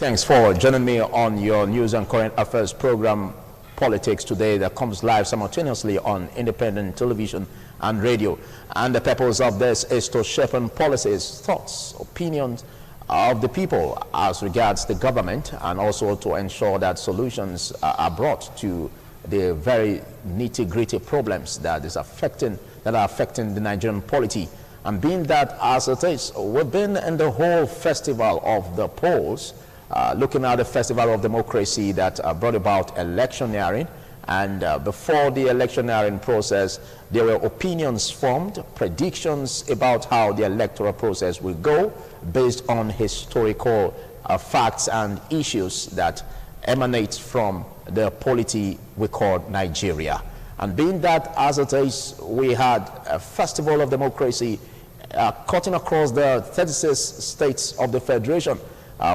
Thanks for joining me on your news and current affairs program, Politics Today, that comes live simultaneously on independent television and radio. And the purpose of this is to sharpen policies, thoughts, opinions of the people as regards the government, and also to ensure that solutions are brought to the very nitty-gritty problems that are affecting the Nigerian polity. And being that as it is, we've been in the whole festival of the polls, looking at the festival of democracy that brought about electioneering. And before the electioneering process, there were opinions formed, predictions about how the electoral process will go based on historical facts and issues that emanate from the polity we call Nigeria. And being that as it is, we had a festival of democracy cutting across the 36 states of the Federation.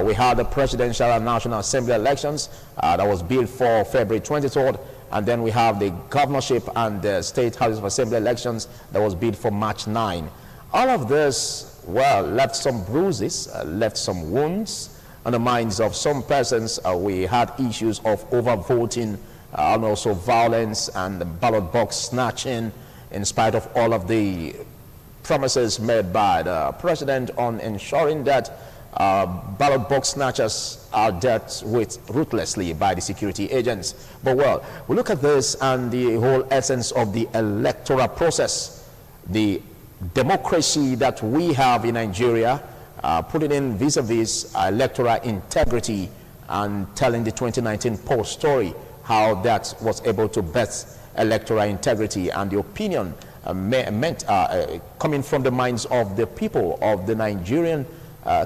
We had the presidential and national assembly elections that was billed for February 23rd. And then we have the governorship and the state house of assembly elections that was billed for March 9. All of this, well, left some bruises, left some wounds on the minds of some persons. We had issues of overvoting, and also violence and the ballot box snatching, in spite of all of the promises made by the president on ensuring that ballot box snatchers are dealt with ruthlessly by the security agents. But well, we look at this and the whole essence of the electoral process, the democracy that we have in Nigeria, putting in vis-a-vis electoral integrity and telling the 2019 poll story, how that was able to birth electoral integrity and the opinion coming from the minds of the people of the Nigerian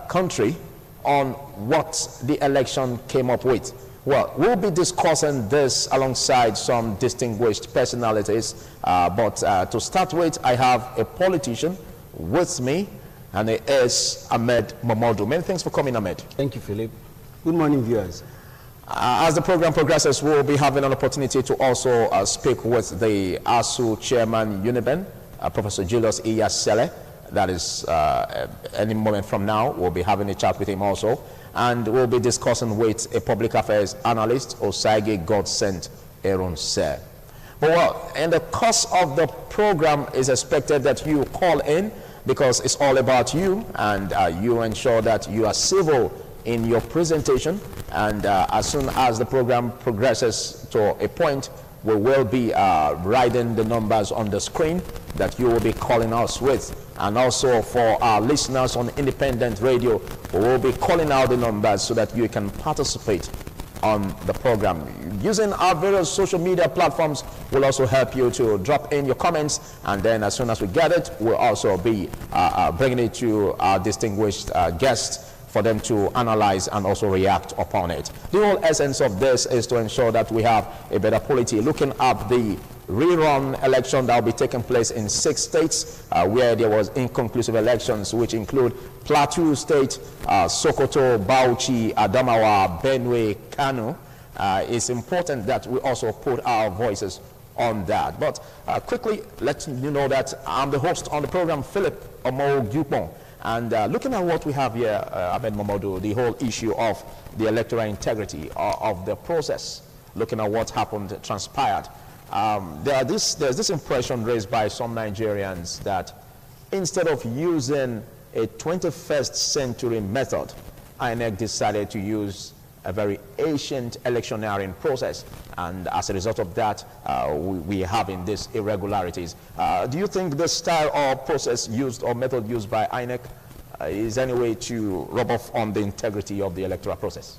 country on what the election came up with. Well, we'll be discussing this alongside some distinguished personalities, but to start with, I have a politician with me, and it is Ahmed Momodu. Many thanks for coming, Ahmed. Thank you, Philip. Good morning, viewers. As the program progresses, we'll be having an opportunity to also speak with the ASU chairman, UNIBEN, Professor Julius Iyasele. That is any moment from now. We'll be having a chat with him also. And we'll be discussing with a public affairs analyst, Osaige Godsent Aaron Sir. But well, in the course of the program, it's expected that you call in because it's all about you, and you ensure that you are civil in your presentation. And as soon as the program progresses to a point, we will be writing the numbers on the screen that you will be calling us with. And also for our listeners on independent radio, we will be calling out the numbers so that you can participate on the program. Using our various social media platforms will also help you to drop in your comments, and then as soon as we get it, we'll also be bringing it to our distinguished guests for them to analyze and also react upon it. The whole essence of this is to ensure that we have a better polity. Looking at the rerun election that will be taking place in 6 states where there was inconclusive elections, which include Plateau State, Sokoto, Bauchi, Adamawa, Benue, Kano. It's important that we also put our voices on that. But quickly, let you know that I'm the host on the program, Philip Omo-Dupont. And looking at what we have here, Ahmed Momodu, the whole issue of the electoral integrity of the process, looking at what happened, transpired, there's this impression raised by some Nigerians that instead of using a 21st century method, INEC decided to use a very ancient electioneering process, and as a result of that, we are having these irregularities. Do you think the style or process used or method used by INEC is any way to rub off on the integrity of the electoral process?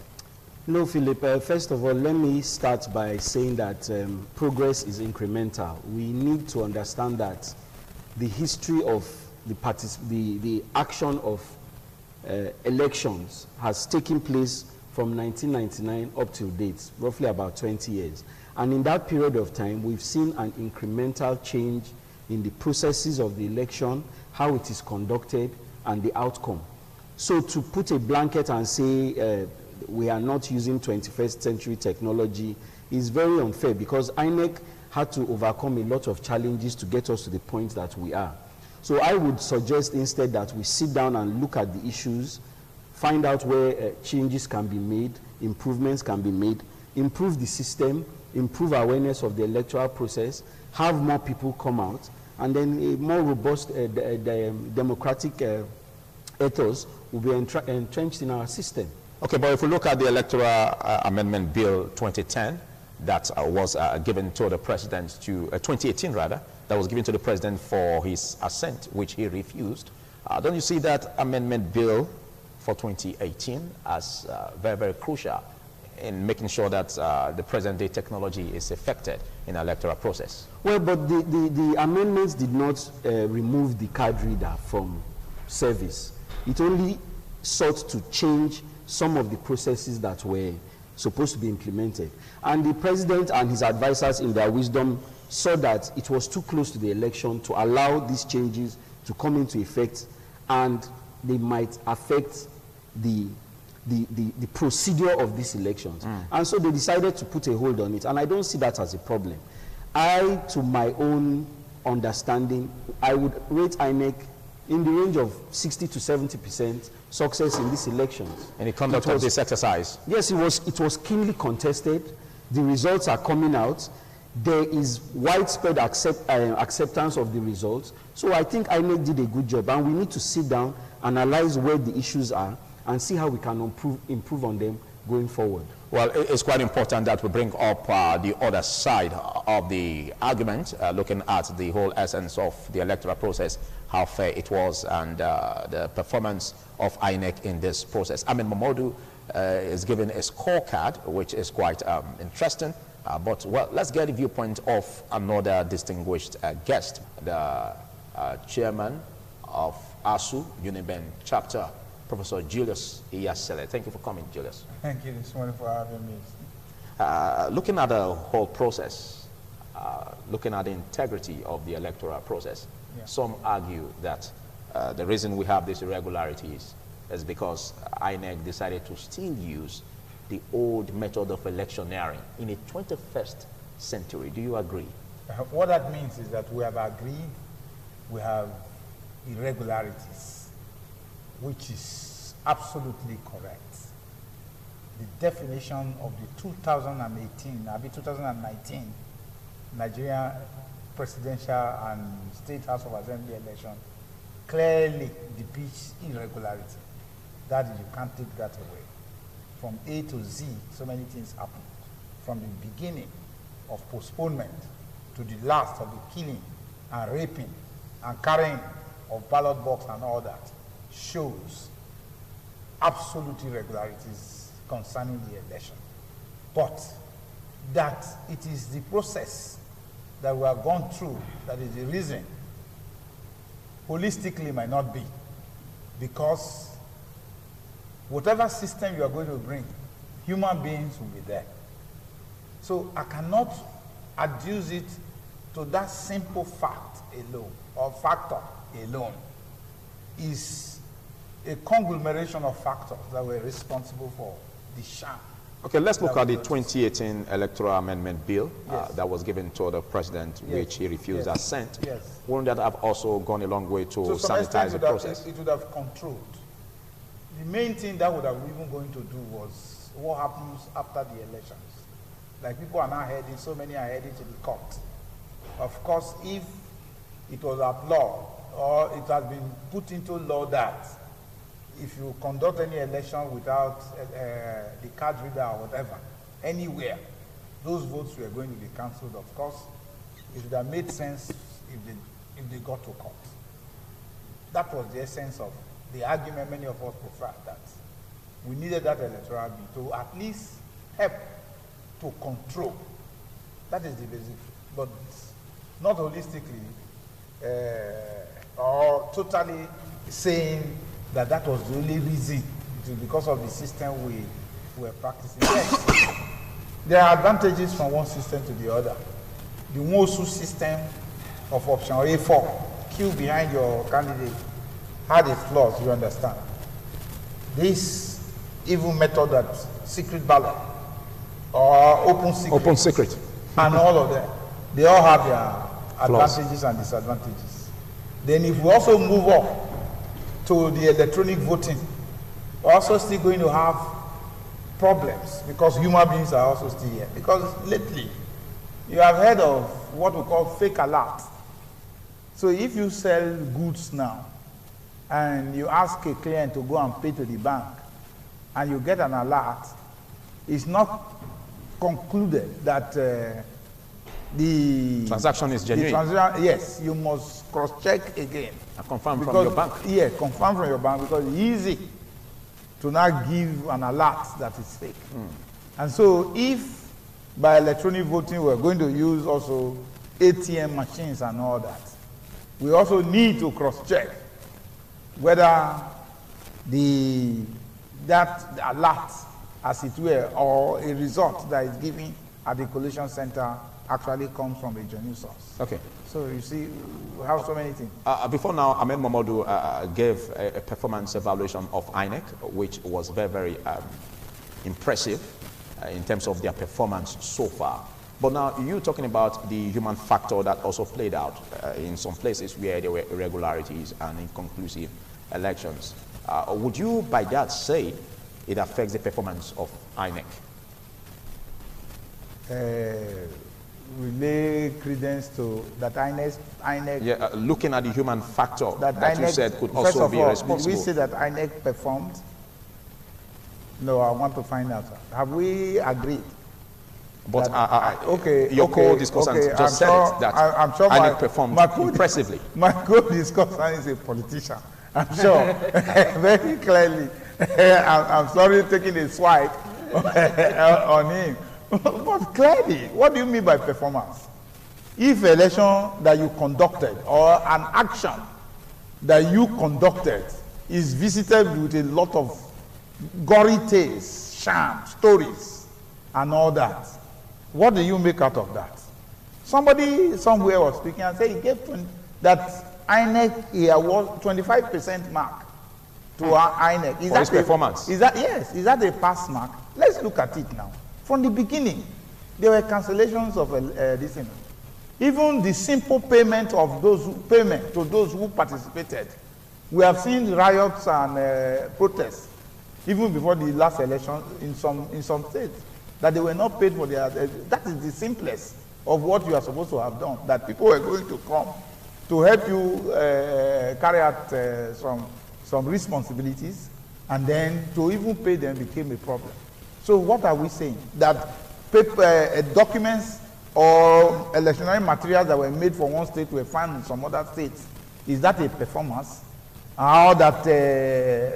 No, Philip. First of all, let me start by saying that progress is incremental. We need to understand that the history of the action of elections has taken place from 1999 up till date, roughly about 20 years. And in that period of time, we've seen an incremental change in the processes of the election, how it is conducted, and the outcome. So to put a blanket and say we are not using 21st century technology is very unfair, because INEC had to overcome a lot of challenges to get us to the point that we are. So I would suggest instead that we sit down and look at the issues find out where changes can be made, improvements can be made, improve the system, improve awareness of the electoral process, have more people come out, and then a more robust democratic ethos will be entrenched in our system. Okay, but if we look at the Electoral Amendment Bill 2010, that was given to the president 2018 rather, that was given to the president for his assent, which he refused. Don't you see that amendment bill for 2018 as very, very crucial in making sure that the present-day technology is affected in the electoral process? Well, but the amendments did not remove the card reader from service. It only sought to change some of the processes that were supposed to be implemented. And the president and his advisors, in their wisdom, saw that it was too close to the election to allow these changes to come into effect, and they might affect the procedure of these elections. And so they decided to put a hold on it, and I don't see that as a problem. To my own understanding, I would rate INEC in the range of 60 to 70% success in these elections. And the conduct of this exercise? Yes, it was keenly contested. The results are coming out. There is widespread acceptance of the results. So I think INEC did a good job, and we need to sit down, analyze where the issues are, and see how we can improve on them going forward. Well, it's quite important that we bring up the other side of the argument, looking at the whole essence of the electoral process, how fair it was, and the performance of INEC in this process. Amin Mamodu is given a scorecard, which is quite interesting. But, well, let's get the viewpoint of another distinguished guest, the chairman of ASUU UNIBEN chapter, Professor Julius Iyasele. Thank you for coming, Julius. Thank you this morning for having me. Looking at the whole process, looking at the integrity of the electoral process, some argue that the reason we have these irregularities is because INEC decided to still use the old method of electioneering in the 21st century. Do you agree? What that means is that we have agreed we have irregularities, which is absolutely correct. The definition of the 2019 Nigerian presidential and state House of Assembly election clearly depicts irregularity. That is, you can't take that away. From A to Z, so many things happened. From the beginning of postponement to the last of the killing and raping and carrying of ballot box and all that shows absolute irregularities concerning the election. But that it is the process that we have gone through that is the reason. Holistically might not be, because whatever system you are going to bring, human beings will be there. So I cannot adduce it to that simple fact alone, or factor alone. Is a conglomeration of factors that were responsible for the sham. Okay, let's look at the 2018 Electoral Amendment Bill Yes. that was given to the president, Yes. which he refused Yes. assent. Yes. Wouldn't that have also gone a long way to To some sanitize extent, the process? it would have controlled. The main thing that would have even going to do was what happens after the elections. Like, people are now heading, so many are heading to the court. Of course, if it was outlawed or it has been put into law that if you conduct any election without the card reader or whatever, anywhere, those votes were going to be cancelled. Of course, it would have made sense if they got to court. That was the essence of the argument many of us prefer, that we needed that electoral bill to at least help to control. That is the basic, but not holistically or totally saying that that was the only reason. It was because of the system we were practicing. Yes, there are advantages from one system to the other. The MOSU system of option A4, queue behind your candidate, had its flaws, you understand. This evil method that secret ballot or open secret, and all of them, they all have their advantages and disadvantages. Then if we also move up to the electronic voting, we're also still going to have problems because human beings are also still here. Because lately, you have heard of what we call fake alert. So if you sell goods now and you ask a client to go and pay to the bank and you get an alert, it's not concluded that the transaction is genuine. Yes, you must cross-check again. And confirm from your bank. Yeah, confirm from your bank because it's easy to not give an alert that is fake. And so if by electronic voting we're going to use also ATM machines and all that, we also need to cross-check whether that alert, as it were, or a result that is given at the collation center actually comes from a genuine source. Okay. So you see, we have so many things. Before now, Ahmed Momodu gave a performance evaluation of INEC, which was very, very impressive in terms of their performance so far. But now you're talking about the human factor that also played out in some places where there were irregularities and inconclusive elections. Would you, by that, say it affects the performance of INEC? We lay credence to that INEC. Yeah, looking at the human factor that INEC, you said could also be responsible. Did we say that INEC performed? No, I want to find out. Have we agreed? But your co-discussant just said that I'm sure INEC performed impressively. My co-discussant is a politician. I'm sure very clearly. I'm sorry taking a swipe on him. But clearly, what do you mean by performance? If election that you conducted or an action that you conducted is visited with a lot of gory tales, sham, stories, and all that, what do you make out of that? Somebody somewhere was speaking and said he gave that INEC here was 25% mark to our INEC. For his performance? Is that a pass mark? Let's look at it now. From the beginning, there were cancellations of this thing. Even the simple payment of payment to those who participated. We have seen riots and protests even before the last election in some states that they were not paid for their. That is the simplest of what you are supposed to have done. That people were going to come to help you carry out some responsibilities, and then to even pay them became a problem. So what are we saying? That paper, documents or electionary materials that were made for one state were found in some other states. Is that a performance? Or that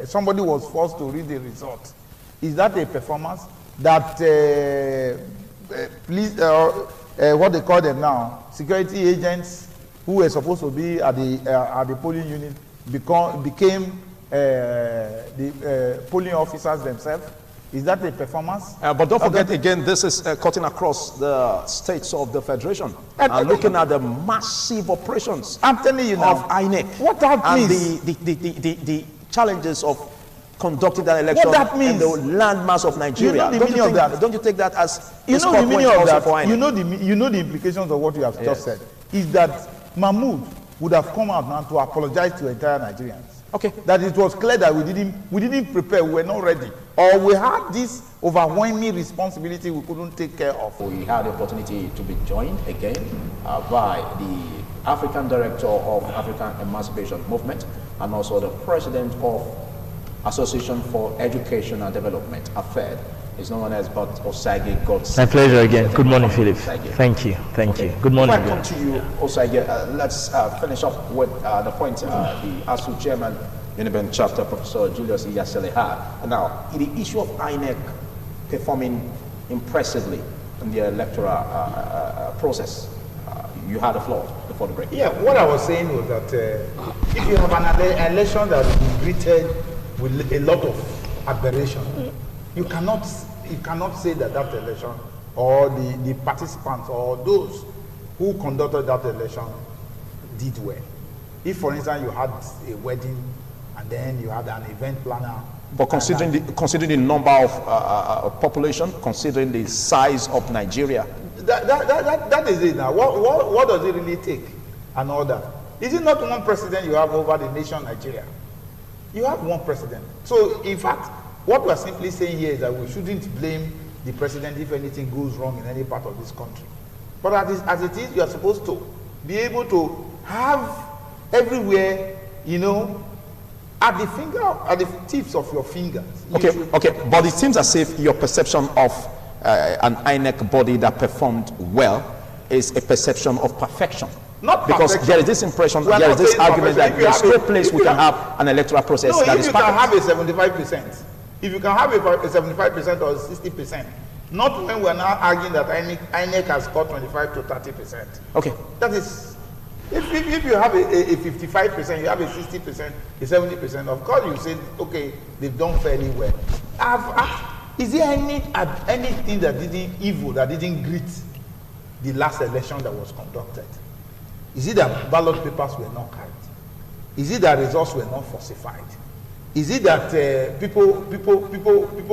somebody was forced to read the result? Is that a performance? That what they call them now, security agents who were supposed to be at the polling unit became the polling officers themselves? Is that a performance? But don't forget again, this is cutting across the states of the Federation and looking at the massive operations I'm telling you now, of INEC. What that means? The challenges of conducting that election what that means? in the landmass of Nigeria. You know the meaning of that? Don't you take that as you know the meaning of that? You know the implications of what you have just said. Is that Mahmoud would have come out now to apologize to entire Nigerians. Okay. That it was clear that we didn't prepare, we were not ready. Or we had this overwhelming responsibility we couldn't take care of. We had the opportunity to be joined again by the African Director of African Emancipation Movement and also the President of Association for Education and Development, AFED. It's known as but Osagie Godson. My pleasure again. Good morning, Philip. Thank you. Thank you. Good morning. Before I come to you, Osagie, let's finish up with the point the ASU Chairman, Uniben Chapter, Professor Julius Iyasele had. Now, the issue of INEC performing impressively in the electoral process, you had the floor before the break. Yeah, what I was saying was that if you have an election that is greeted with a lot of aberration, you cannot say that election or the participants or those who conducted that election did well. If, for instance, you had a wedding and then you had an event planner. But considering the number of population, considering the size of Nigeria, that is it now. What does it really take and all that? Is it not one president you have over the nation Nigeria? You have one president. So, in fact, what we are simply saying here is that we shouldn't blame the president if anything goes wrong in any part of this country. But as it is, you are supposed to be able to have everywhere, you know, at the tips of your fingers. Okay, but it seems as if your perception of an INEC body that performed well is a perception of perfection. Not because perfection. There is this impression, there is this argument that there's no place we can have an electoral process that is perfect. If you can have a 75%, if you can have a 75% or 60%, not when we're now arguing that INEC has got 25 to 30%. Okay. That is, if you have a 55%, you have a 60%, a 70%, of course you say, okay, they've done fairly well. Is there anything that didn't greet the last election that was conducted? Is it that ballot papers were not carried? Is it that results were not falsified? Is it that people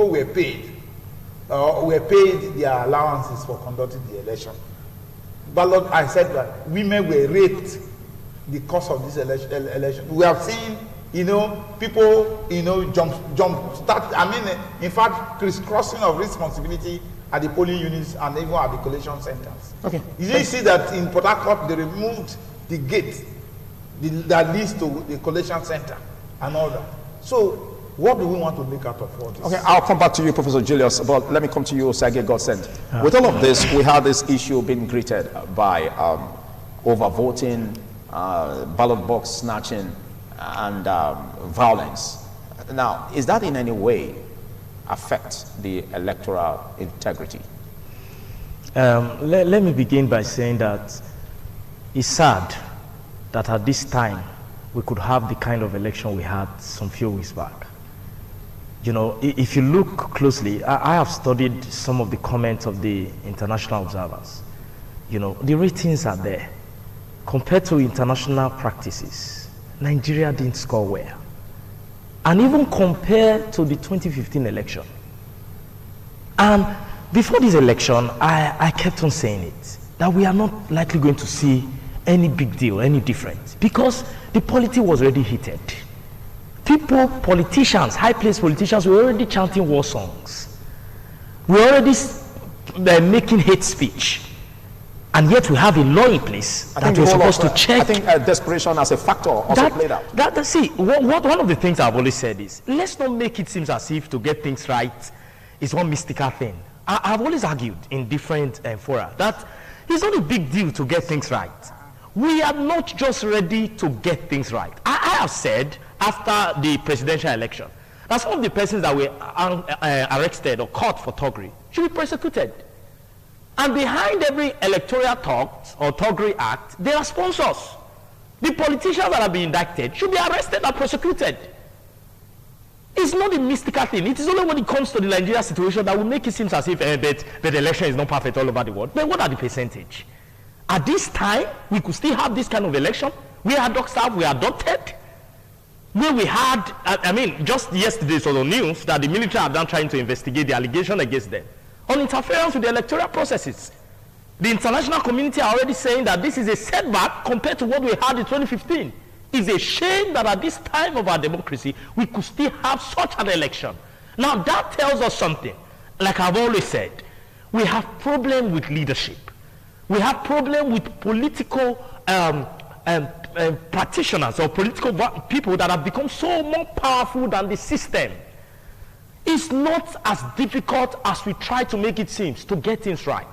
were paid their allowances for conducting the election? I said that women were raped because of this election. We have seen, you know, people, you know, in fact, crisscrossing of responsibility at the polling units and even at the collation centers. Okay. You didn't see that in Port Harcourt they removed the gate that leads to the collation center and all that. So what do we want to make out of all this? Okay, I'll come back to you, Professor Julius, but let me come to you, Sergey Godsend. With all of this, we had this issue being greeted by overvoting, ballot box snatching, and violence. Now, is that in any way affect the electoral integrity? Let me begin by saying that it's sad that at this time we could have the kind of election we had some few weeks back. You know, if you look closely, I have studied some of the comments of the international observers. You know, the ratings are there. Compared to international practices, Nigeria didn't score well. And even compared to the 2015 election. And before this election, I kept on saying it, that we are not likely going to see any big deal, any difference, because the politics was already heated. Politicians, high-placed politicians were already chanting war songs. We were already making hate speech. And yet we have a law in place that we're supposed to check. I think desperation as a factor also played out. See, one of the things I've always said is, let's not make it seem as if to get things right is one mystical thing. I've always argued in different fora that it's not a big deal to get things right. We are not just ready to get things right. I have said after the presidential election that some of the persons that were arrested or caught for thuggery should be prosecuted. And behind every electoral theft or thuggery act, there are sponsors. The politicians that have been indicted should be arrested and prosecuted. It's not a mystical thing. It is only when it comes to the Nigeria situation that will make it seem as if the election is not perfect all over the world. But what are the percentage? At this time, we could still have this kind of election. We adopted. Where we had, I mean, just yesterday saw the news that the military are now trying to investigate the allegation against them on interference with the electoral processes. The international community are already saying that this is a setback compared to what we had in 2015. It's a shame that at this time of our democracy, we could still have such an election. Now that tells us something. Like I've always said, we have problem with leadership. We have problem with political practitioners or political people that have become so more powerful than the system. It's not as difficult as we try to make it seem to get things right.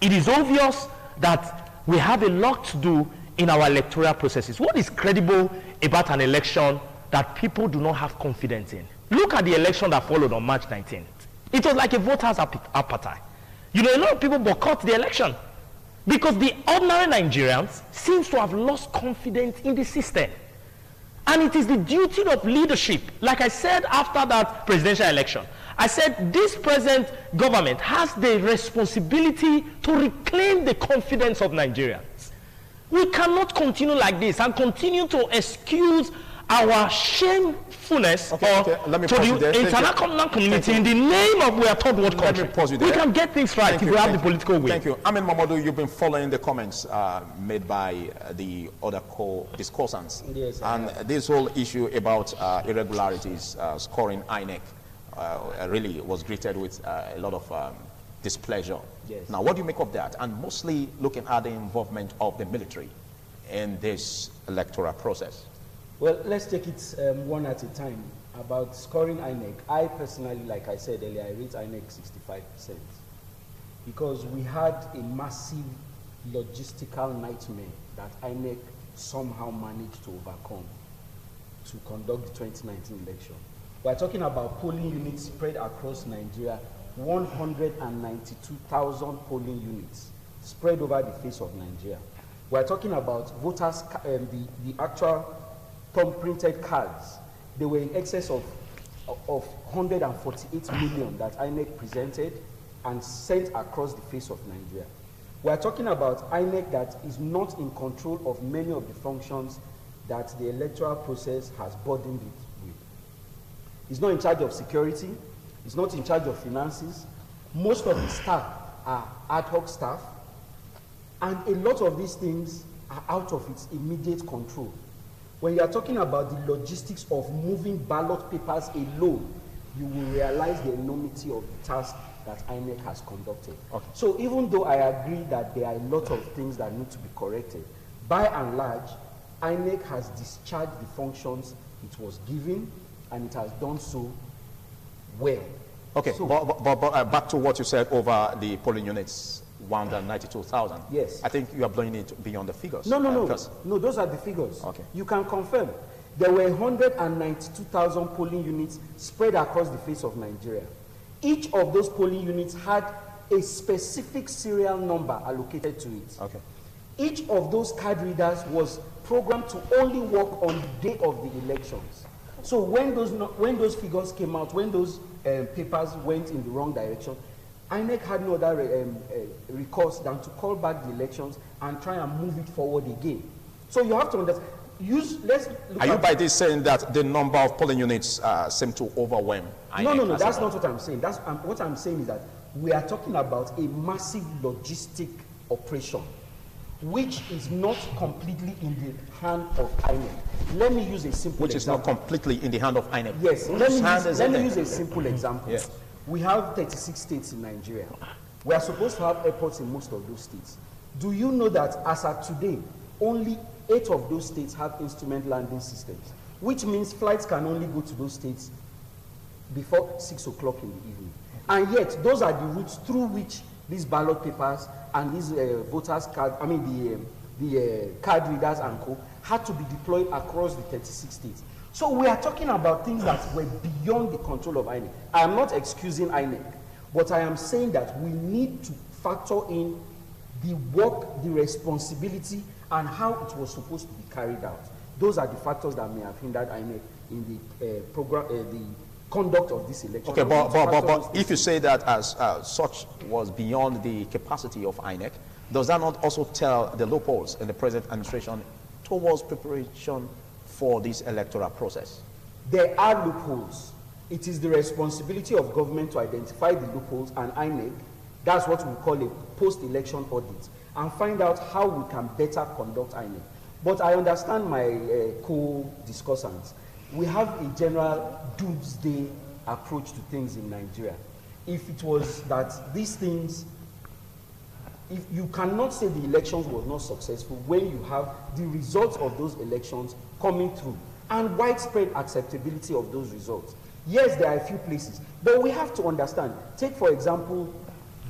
It is obvious that we have a lot to do in our electoral processes. What is credible about an election that people do not have confidence in? Look at the election that followed on March 19th. It was like a voter's appetite. You know, a lot of people boycott the election because the ordinary Nigerians seems to have lost confidence in the system. And it is the duty of leadership. Like I said after that presidential election, I said this present government has the responsibility to reclaim the confidence of Nigerians. We cannot continue like this and continue to excuse our shamefulness Let me to pause you there. the international community in the name of we are third world country. Let me pause you We there. can get things right if we have the political will. Thank you. Amin Mamadou, you've been following the comments made by the other co-discussants. Yes, and this whole issue about irregularities scoring INEC really was greeted with a lot of displeasure. Yes. Now, what do you make of that? And mostly looking at the involvement of the military in this electoral process. Well, let's take it one at a time. About scoring INEC, I personally, like I said earlier, I rate INEC 65% because we had a massive logistical nightmare that INEC somehow managed to overcome to conduct the 2019 election. We're talking about polling units spread across Nigeria, 192,000 polling units spread over the face of Nigeria. We're talking about voters, the actual thumb-printed cards. They were in excess of 148 million that INEC presented and sent across the face of Nigeria. We're talking about INEC that is not in control of many of the functions that the electoral process has burdened it with. It's not in charge of security. It's not in charge of finances. Most of the staff are ad hoc staff. And a lot of these things are out of its immediate control. When you are talking about the logistics of moving ballot papers alone, you will realize the enormity of the task that INEC has conducted. Okay. So even though I agree that there are a lot of things that need to be corrected, by and large, INEC has discharged the functions it was given, and it has done so well. Okay, so, but back to what you said over the polling units, 192,000. Yes. I think you are blowing it beyond the figures. No, those are the figures. Okay. You can confirm. There were 192,000 polling units spread across the face of Nigeria. Each of those polling units had a specific serial number allocated to it. Okay. Each of those card readers was programmed to only work on the day of the elections. So when those figures came out, when those papers went in the wrong direction, INEC had no other recourse than to call back the elections and try and move it forward again. So you have to understand. Are you by this saying that the number of polling units seem to overwhelm INEC? No, that's not what I'm saying. What I'm saying is that we are talking about a massive logistic operation, which is not completely in the hand of INEC. Let me use a simple example. Which is not completely in the hand of INEC. Yes, let me use a simple example. Yes. We have 36 states in Nigeria. We are supposed to have airports in most of those states. Do you know that as of today, only 8 of those states have instrument landing systems, which means flights can only go to those states before 6 o'clock in the evening. And yet, those are the routes through which these ballot papers and these voters card, the card readers and co, had to be deployed across the 36 states. So we are talking about things that were beyond the control of INEC. I am not excusing INEC, but I am saying that we need to factor in the work, the responsibility, and how it was supposed to be carried out. Those are the factors that may have hindered INEC in the the conduct of this election. Okay, but if you say that as such was beyond the capacity of INEC, does that not also tell the loopholes in the present administration towards preparation for this electoral process? There are loopholes. It is the responsibility of government to identify the loopholes, and INEC, that's what we call a post-election audit, and find out how we can better conduct INEC. But I understand my co-discussants. We have a general doomsday approach to things in Nigeria. If it was that these things, if you cannot say the elections was not successful when you have the results of those elections coming through and widespread acceptability of those results. Yes, there are a few places, but we have to understand. Take, for example,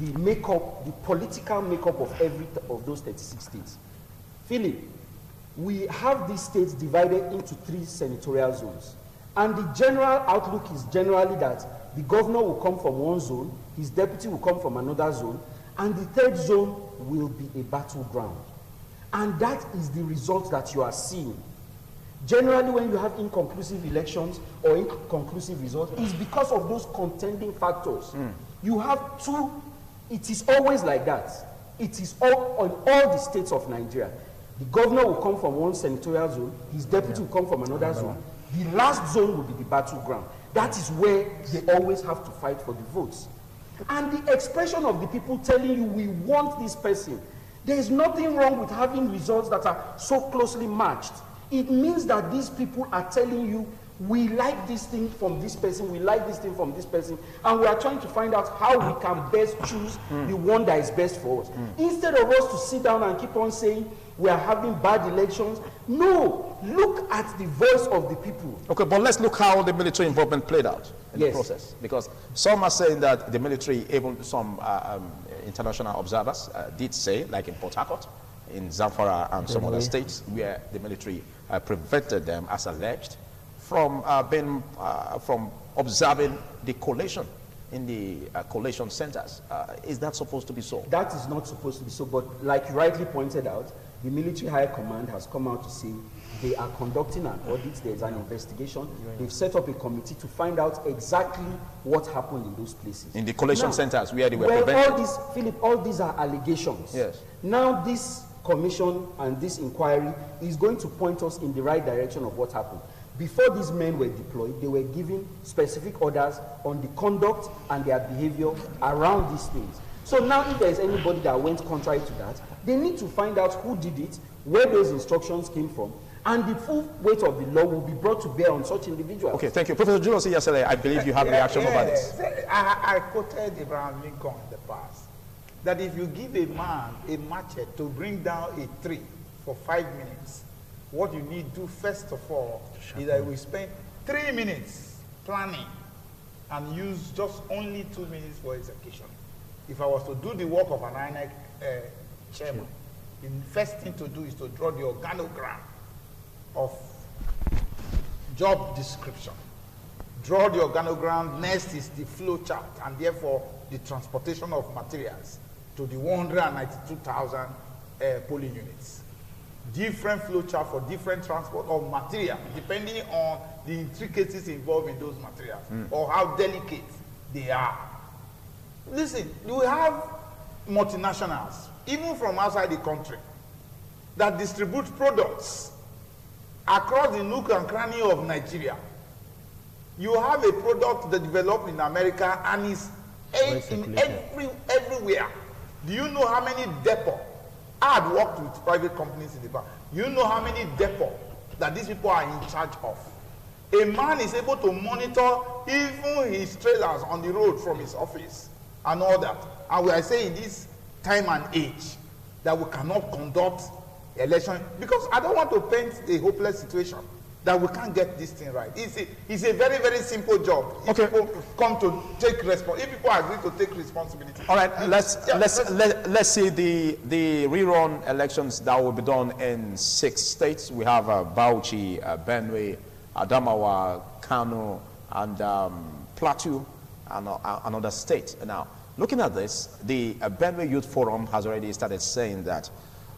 the makeup, the political makeup of every of those 36 states. Philip, we have these states divided into 3 senatorial zones. And the general outlook is generally that the governor will come from one zone, his deputy will come from another zone, and the third zone will be a battleground. And that is the result that you are seeing. Generally, when you have inconclusive elections or inconclusive results, it's because of those contending factors. You have 2, it is always like that. It is all on all the states of Nigeria. The governor will come from one senatorial zone, his deputy will come from another zone. The last zone will be the battleground. That is where they always have to fight for the votes. And the expression of the people telling you, we want this person, there is nothing wrong with having results that are so closely matched. It means that these people are telling you, we like this thing from this person, we like this thing from this person, and we are trying to find out how we can best choose the one that is best for us. Instead of us to sit down and keep on saying, we are having bad elections. No, look at the voice of the people. Okay, but let's look how the military involvement played out in the process. Because some are saying that the military, even some international observers did say, like in Port Harcourt, in Zamfara and some other states, where the military prevented them, as alleged, from from observing the collation in the collation centers. Is that supposed to be so? That is not supposed to be so, but like you rightly pointed out, the military high command has come out to say they are conducting an audit, there's an investigation. They've set up a committee to find out exactly what happened in those places. In the collation centers where they were well, prevented? Philip, all these are allegations. Yes. Now this commission and this inquiry is going to point us in the right direction of what happened. Before these men were deployed, they were given specific orders on the conduct and their behavior around these things. So now if there is anybody that went contrary to that, they need to find out who did it, where those instructions came from, and the full weight of the law will be brought to bear on such individuals. Okay, thank you. Professor Julius Iyasele, I believe you have a reaction over this. I quoted Abraham Lincoln in the past, that if you give a man a machete to bring down a tree for 5 minutes, what you need to do first of all is that we spend 3 minutes planning and use just only 2 minutes for execution. If I was to do the work of an INEC chairman, the first thing to do is to draw the organogram of job description. Draw the organogram, next is the flow chart, and therefore the transportation of materials to the 192,000 polling units. Different flow chart for different transport of material, depending on the intricacies involved in those materials, or how delicate they are. Listen, you have multinationals, even from outside the country, that distribute products across the nook and cranny of Nigeria. You have a product that developed in America and is everywhere. Do you know how many depots? I had worked with private companies in the past. You know how many depots that these people are in charge of? A man is able to monitor even his trailers on the road from his office and all that. And we are saying in this time and age that we cannot conduct election, because I don't want to paint a hopeless situation that we can't get this thing right. It's a very, very simple job. If people come to take responsibility, if people agree to take responsibility. All right, let's see the rerun elections that will be done in 6 states. We have Bauchi, Benue, Adamawa, Kano, and Plateau, and another state. Now, looking at this, the Benue Youth Forum has already started saying that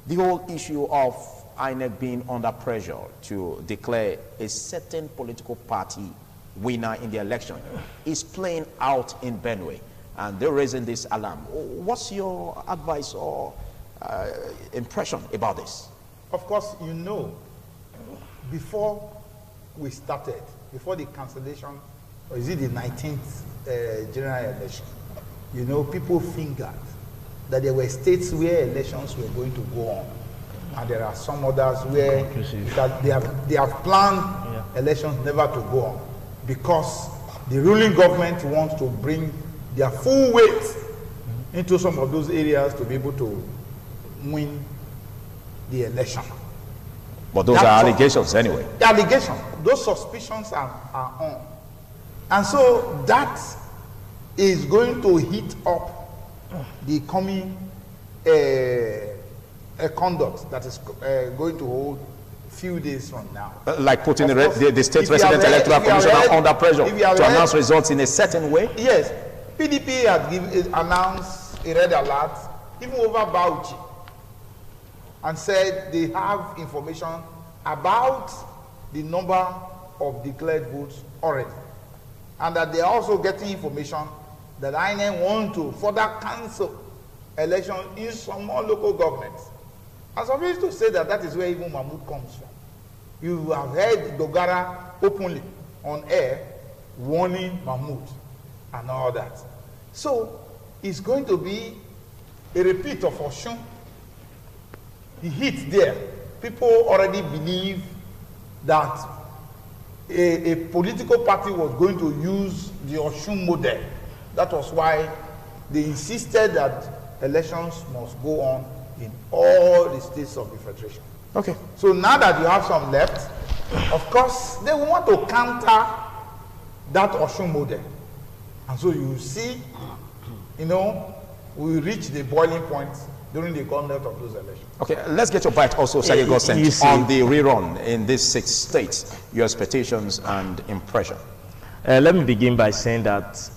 the whole issue of INEC being under pressure to declare a certain political party winner in the election is playing out in Benue, and they're raising this alarm. What's your advice or impression about this? Of course, you know, before we started, before the cancellation, or is it the 19th general election, you know, people fingered that there were states where elections were going to go on, and there are some others where that they have planned elections never to go on, because the ruling government wants to bring their full weight into some of those areas to be able to win the election. But those are allegations anyway. The allegations, those suspicions are on. And so that is going to heat up the coming conduct that is going to hold a few days from now. Like putting the state resident electoral commissioner under pressure to announce results in a certain way? Yes. PDP had announced a red alert, even over Bauchi, and said they have information about the number of declared votes already, and that they are also getting information that INEC want to further cancel elections in some more local governments. I'm supposed to say that that is where even Mahmoud comes from. You have heard Dogara openly on air warning Mahmoud and all that. So it's going to be a repeat of Osun. The hit there. People already believe that a political party was going to use the Osun model. That was why they insisted that elections must go on in all the states of the Federation. Okay. So now that you have some left, of course, they will want to counter that Osun model. And so you see, you know, we reach the boiling point during the conduct of those elections. Okay, let's get your bite also, Sergey Godsent, on the rerun in these 6 states, your expectations and impression. Let me begin by saying that,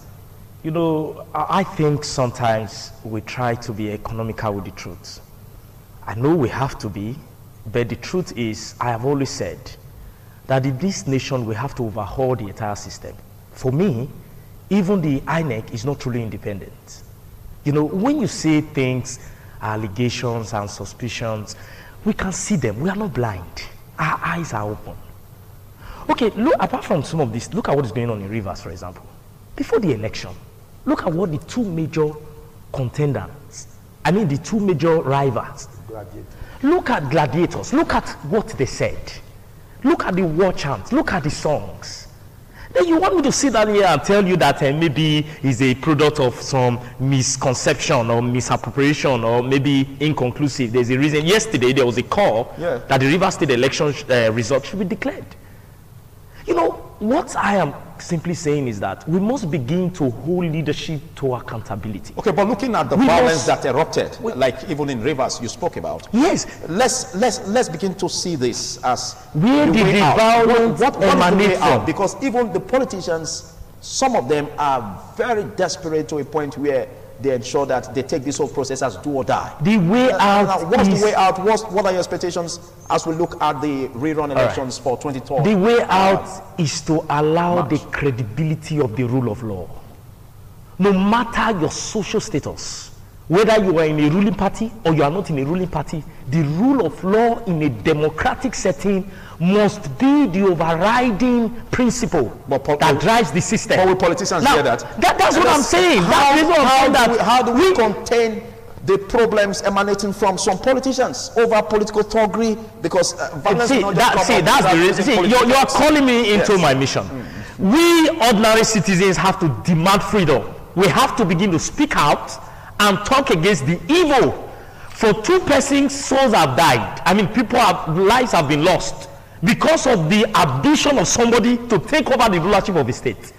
you know, I think sometimes we try to be economical with the truth. I know we have to be, but the truth is, I have always said that in this nation we have to overhaul the entire system. For me, even the INEC is not truly independent. You know, when you say things, allegations and suspicions, we can see them. We are not blind. Our eyes are open. Okay, look, apart from some of this, look at what is going on in Rivers, for example. Before the election, look at what the 2 major contenders, the 2 major rivals. Look at gladiators. Look at what they said. Look at the war chants. Look at the songs. Then you want me to sit down here and tell you that maybe it's a product of some misconception or misappropriation or maybe inconclusive. There's a reason. Yesterday there was a call that the Rivers State election result should be declared. You know, what I am simply saying is that we must begin to hold leadership to accountability. Okay, but looking at the violence that erupted, like even in Rivers you spoke about. Yes. Let's begin to see this as where did the violence emanate from? Because even the politicians, some of them are very desperate to a point where they ensure that they take this whole process as do or die. The way out what's the way out? What are your expectations as we look at the rerun elections for 2012? The way out is to allow the credibility of the rule of law. No matter your social status, whether you are in a ruling party or you are not in a ruling party, the rule of law in a democratic setting must be the overriding principle that drives the system. But we politicians hear that. That's what I'm saying. How do we contain the problems emanating from some politicians over political thuggery? Because violence that's the reason. You are calling me into my mission. We ordinary citizens have to demand freedom. We have to begin to speak out and talk against the evil. For 2 persons, souls have died. Lives have been lost because of the ambition of somebody to take over the rulership of the state.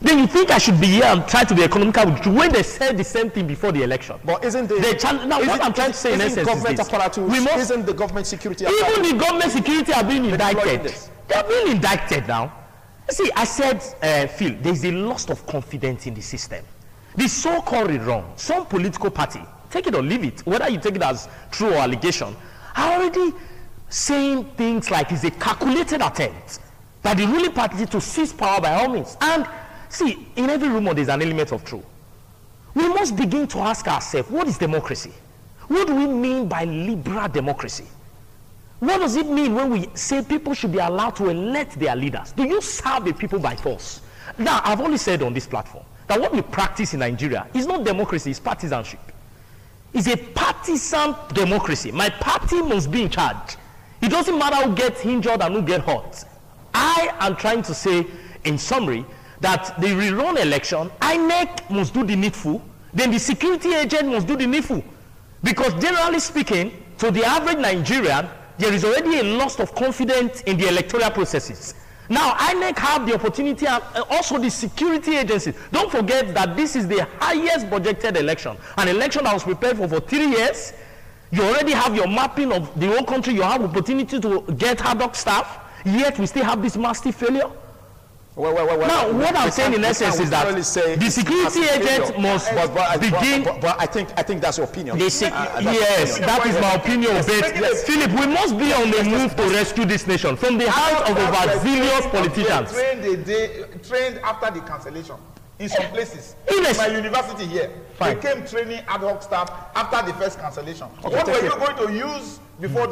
Then you think I should be here and try to be economical with you when they said the same thing before the election? But isn't the what I'm trying to say in essence is this. Isn't the government security even the government security are being indicted. They're being indicted now. See, I said, Phil, there's a loss of confidence in the system. The so-called wrong, some political party, take it or leave it, whether you take it as true or allegation, are already saying things like it's a calculated attempt by the ruling party to seize power by all means. And see, in every rumor there's an element of truth. We must begin to ask ourselves, what is democracy? What do we mean by liberal democracy? What does it mean when we say people should be allowed to elect their leaders? Do you serve the people by force? Now, I've always said on this platform that what we practice in Nigeria is not democracy, it's partisanship. It's a partisan democracy. My party must be in charge. It doesn't matter who gets injured and who gets hurt. I am trying to say, in summary, that the rerun election, INEC must do the needful, then the security agent must do the needful. Because generally speaking, to the average Nigerian, there is already a loss of confidence in the electoral processes. Now, INEC have the opportunity, and also the security agencies. Don't forget that this is the highest budgeted election, an election that was prepared for 3 years. You already have your mapping of the whole country. You have opportunity to get ad hoc staff, yet we still have this massive failure. Now, what I'm saying in essence is that the security agent must begin. But I think that's your opinion. Yes, that is my opinion. But Philip, we must be on the move to rescue this nation from the hands of overzealous politicians. Trained after the cancellation in some places. In my university here, they came training ad hoc staff after the first cancellation. What were you going to use before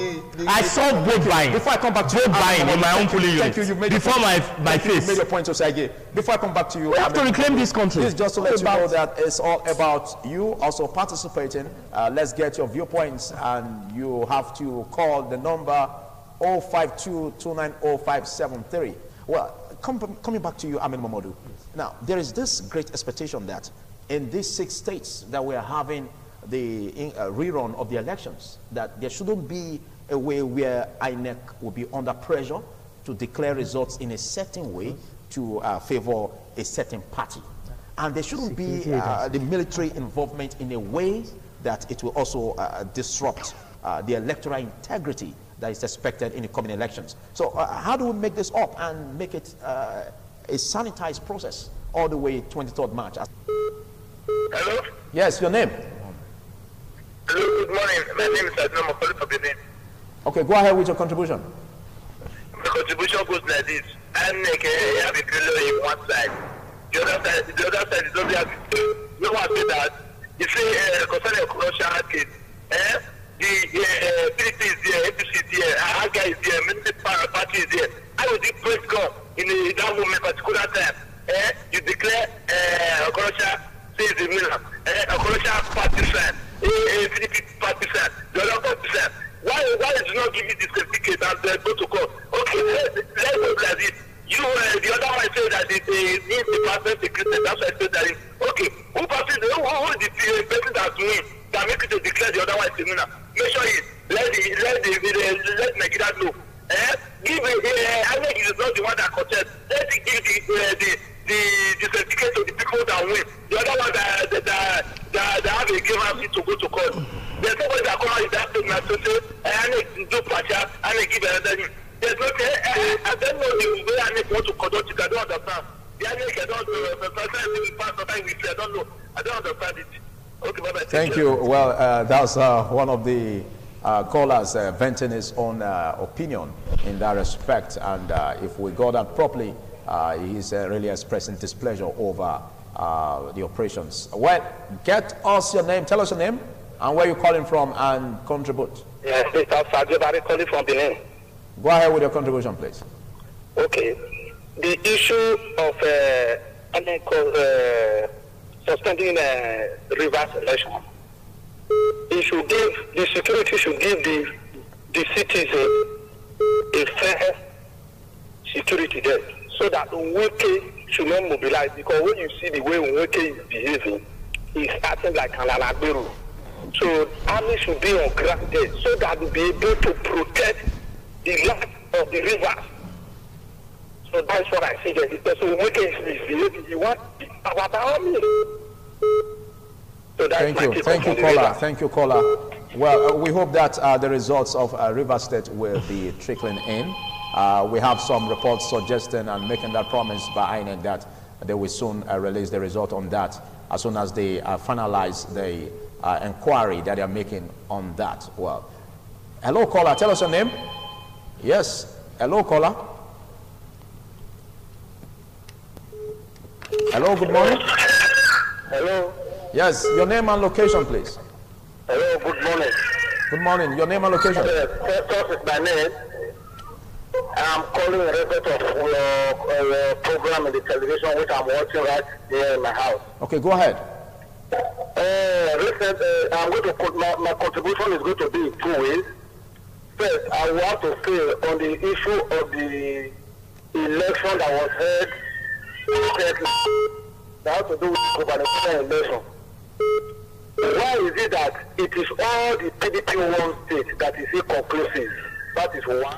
I saw vote buying. Before I come back to you, vote buying in my own polling unit. Thank you. You made before my face. You made your point, Osage. Before I come back to you, We have to reclaim this country. This is just to let you know that it's all about you also participating. Let's get your viewpoints, and you have to call the number 052-290-573. Well, coming back to you, Amin Momodu. Now, there is this great expectation that in these 6 states that we are having the rerun of the elections, that there shouldn't be a way where INEC will be under pressure to declare results in a certain way to favor a certain party. And there shouldn't be the military involvement in a way that it will also disrupt the electoral integrity that is expected in the coming elections. So how do we make this up and make it a sanitized process all the way 23rd March? Hello? Yes, your name? Hello, good morning. My name is Adnan Mokoli from Benin. Okay, go ahead with your contribution. The contribution goes like this. INEC have a pillar in one side. The other side is only have no one say that. You say concerning corruption case, the PDP is there, APC is there, AGA is there, many party is there. How would you press God in that moment, particular time? You declare corruption, say it's a million, corruption party side, PDP party side, the other party side. Why is not give you this certificate and go to court? Okay, let's go like this. You, the other one say that it is department secretary. That's why I said that. Okay, who is the person that win that make it to declare the other one is winner? Make sure let Nigeria know. Give INEC is not the one that contest. Let it give the certificate to the people that win. The other one that have a guarantee to go to court. There's somebody that come out with that statement to say INEC do partial, INEC give another. There's no I don't know the way INEC want to conduct it. I don't understand. The INEC I don't know. I don't understand it. Okay, bye-bye. Thank you. Well, that's one of the callers venting his own opinion in that respect. And if we go that properly, he's really expressing displeasure over the operations. Well, get us your name. Tell us your name and where you're calling from and contribute. Yes, Mr. Sajibari calling from Benin. Go ahead with your contribution, please. Okay. The issue of suspending reverse election, the security should give the citizen a fair security there, so that Nweke should not mobilize. Because when you see the way Nweke is behaving, he's acting like an Alagbero. So army should be on ground there, so that we'll be able to protect the land of the river. So that's what I say. That the person Nweke is behaving, he wants our army. So that's Thank you, caller. Thank you, caller. Well, we hope that the results of River State will be trickling in. We have some reports suggesting and making that promise by INEC that they will soon release the result on that as soon as they finalize the inquiry that they are making on that. Well, hello, caller. Tell us your name. Yes. Hello, caller. Hello, good morning. Hello. Yes, your name and location, please. Hello, good morning. Good morning. Your name and location. First off is my name. I'm calling a result of your program in the television, which I'm watching right here in my house. Okay, go ahead. I'm going to put my contribution is going to be in 2 ways. First, I want to say on the issue of the election that was held that has to do with the gubernatorial election. Why is it that it is all the PDP one state that is inconclusive? That is one.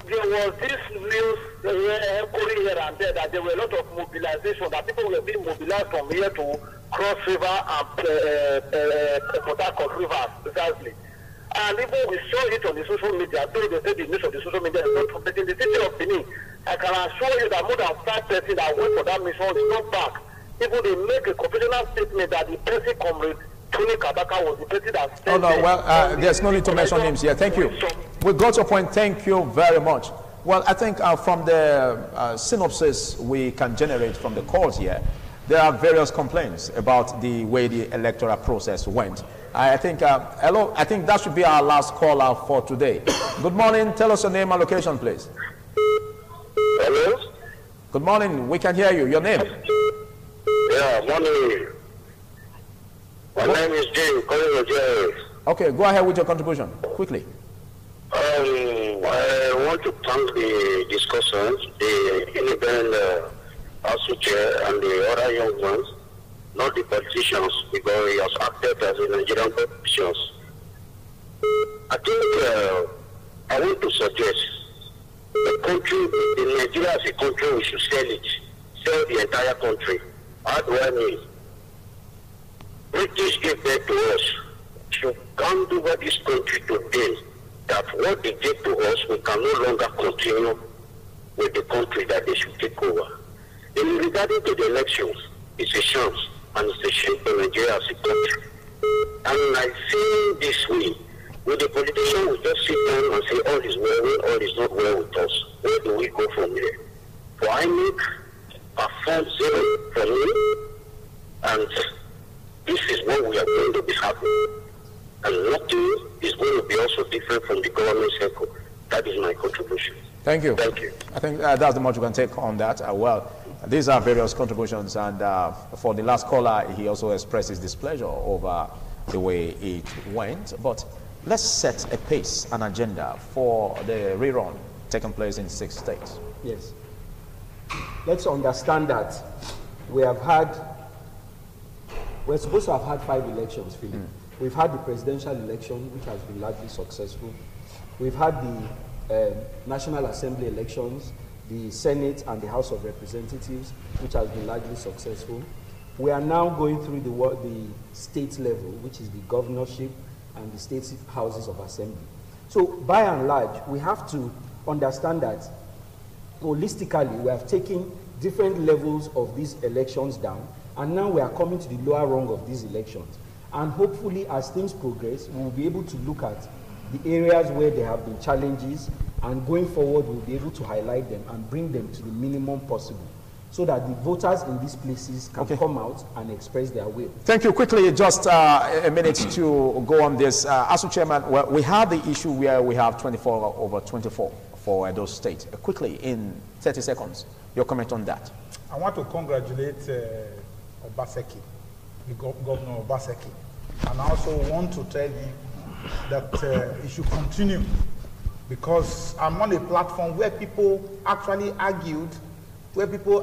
There was this news echoing here and there that there were a lot of mobilization, that people were being mobilized from here to Cross River and Port Harcourt River, precisely. And even we saw it on the social media, though they said the news of the social media is not true, but in the city of Benin, I can assure you that more than 5 persons that went for that mission is not back. Even they make a confidential statement that the person comrade Tony Kabaka was the person that said. Oh no, well, there's no need to mention names here. Thank you. We got your point. Thank you very much. Well, I think from the synopsis we can generate from the calls here, there are various complaints about the way the electoral process went. I think, hello, I think that should be our last caller for today. Good morning. Tell us your name and location, please. Hello? Good morning. We can hear you. Your name? Yeah, morning. My name is Jay, calling from Jay. Okay, go ahead with your contribution, quickly. I want to thank the discussants, the independent ASU chair and the other young ones, not the politicians, because he has acted as a Nigerian politicians. I think I want to suggest the country, in Nigeria as a country, we should sell it, sell the entire country. How do I mean? British gave birth to us. You can't do what this country today, that what they did to us, we can no longer continue with the country that they should take over. In regarding to the elections, it's a chance, and it's a shame for Nigeria as a country. And I feel this way, with the politician will just sit down and say all is well, all is not well with us. Where do we go from here? For INEC, perform zero for me, and this is what we are going to be having. And nothing is going to be also different from the government circle. That is my contribution. Thank you. Thank you. I think that's the much you can take on that. Well, these are various contributions, and for the last caller, he also expressed his displeasure over the way it went. But let's set a pace, an agenda for the rerun taking place in 6 states. Yes. Let's understand that we're supposed to have had 5 elections, Philip. We've had the presidential election, which has been largely successful. We've had the National Assembly elections, the Senate and the House of Representatives, which has been largely successful. We are now going through the state level, which is the governorship and the state houses of assembly. So by and large, we have to understand that holistically, we have taken different levels of these elections down, and now we are coming to the lower rung of these elections. And hopefully, as things progress, we'll be able to look at the areas where there have been challenges, and going forward, we'll be able to highlight them and bring them to the minimum possible, so that the voters in these places can come out and express their will. Thank you. Quickly, just a minute to go on this. ASU Chairman, well, we have the issue where we have 24 over 24 for Edo State. Quickly, in 30 seconds, your comment on that. I want to congratulate Obaseki, the Governor Obaseki, and I also want to tell him that he should continue, because I'm on a platform where people actually argued, where people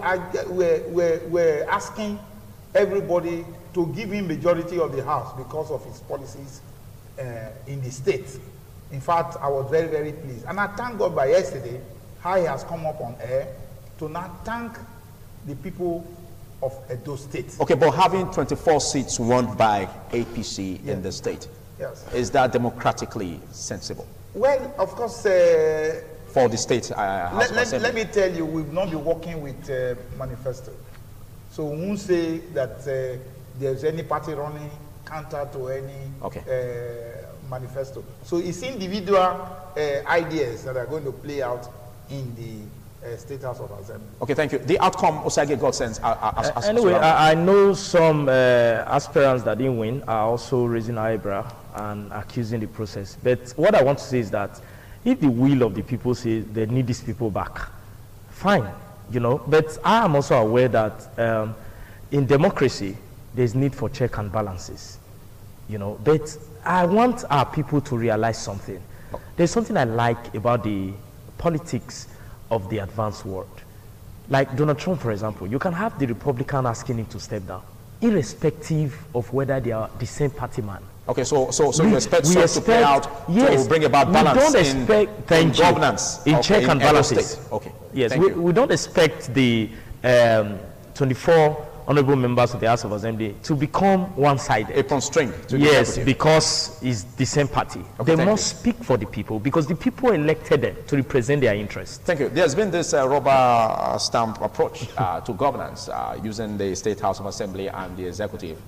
were asking everybody to give him majority of the House because of his policies in the state. In fact, I was very, very pleased. And I thank God by yesterday how he has come up on air to now thank the people of Edo State. Okay, but having 24 seats won by APC in the state, is that democratically sensible? Well, of course, for the state let me tell you, we've not been working with manifesto. So we won't say that there's any party running counter to any manifesto. So it's individual ideas that are going to play out in the State House of Assembly. Okay, thank you. The outcome Osage got sense. Anyway, I know some aspirants that didn't win are also raising eyebrow and accusing the process. But what I want to say is that if the will of the people says they need these people back, fine, you know. But I am also aware that in democracy, there's need for check and balances, you know. But I want our people to realize something. There's something I like about the politics of the advanced world. Like Donald Trump, for example, you can have the Republican asking him to step down, irrespective of whether they are the same party man. Okay, so you expect to play out to bring about balance in governance, in check and balances. Okay. Yes, we don't expect the 24 honorable members of the House of Assembly to become one-sided. A constraint to the yes, executive. Because it's the same party. Okay, they must speak for the people, because the people elected them to represent their interests. Thank you. There's been this rubber stamp approach to governance using the State House of Assembly and the executive.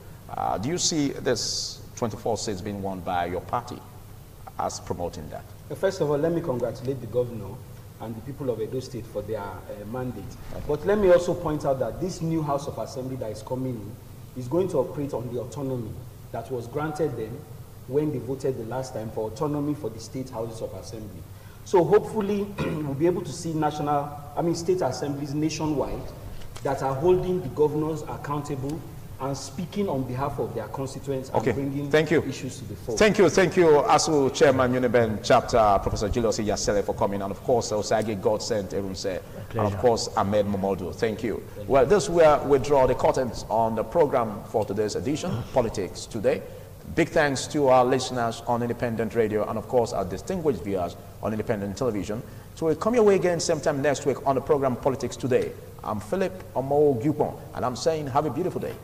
Do you see this 24 seats being won by your party as promoting that? First of all, let me congratulate the governor and the people of Edo State for their mandate. But let me also point out that this new House of Assembly that is coming in is going to operate on the autonomy that was granted them when they voted the last time for autonomy for the state houses of assembly. So hopefully we'll be able to see state assemblies nationwide that are holding the governors accountable and speaking on behalf of their constituents and bringing issues to the fore. Thank you, ASUU Chairman UNIBEN Chapter, Professor Julius Iyasele, for coming, and of course, Osage Godsend Erunse, and of course, Ahmed Momodu. Thank you. Well, this will withdraw the curtains on the program for today's edition, Politics Today. Big thanks to our listeners on Independent Radio and, of course, our distinguished viewers on Independent Television. So we'll come your way again sometime next week on the program Politics Today. I'm Philip Omo Gupon, and I'm saying have a beautiful day.